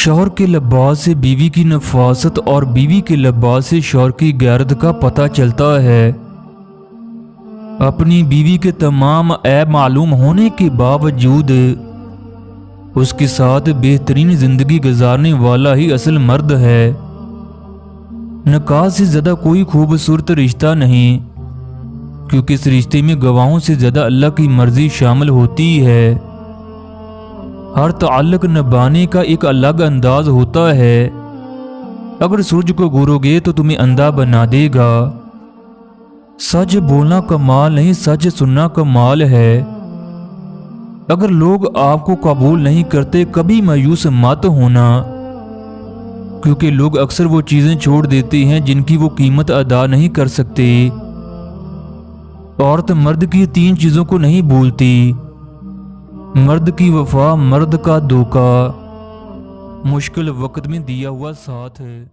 شوہر کے لباس سے بیوی کی نفاست اور بیوی کے لباس سے شوہر کی غیرت کا پتہ چلتا ہے۔ اپنی بیوی کے تمام عیب معلوم ہونے کے باوجود اس کے ساتھ بہترین زندگی گزارنے والا ہی اصل مرد ہے۔ نکاح سے زیادہ کوئی خوبصورت رشتہ نہیں، کیونکہ اس رشتے میں گواہوں سے زیادہ اللہ کی مرضی شامل ہوتی ہے۔ ہر تعلق نبھانے کا ایک الگ انداز ہوتا ہے۔ اگر سورج کو گورو گے تو تمہیں اندھا بنا دے گا۔ سچ بولنا کمال نہیں، سچ سننا کمال ہے۔ اگر لوگ آپ کو قبول نہیں کرتے کبھی مایوس مت ہونا، کیونکہ لوگ اکثر وہ چیزیں چھوڑ دیتے ہیں جن کی وہ قیمت ادا نہیں کر سکتے۔ عورت مرد کی 3 چیزوں کو نہیں بھولتی: مرد کی وفا، مرد کا دھوکہ، مشکل وقت میں دیا ہوا ساتھ ہے۔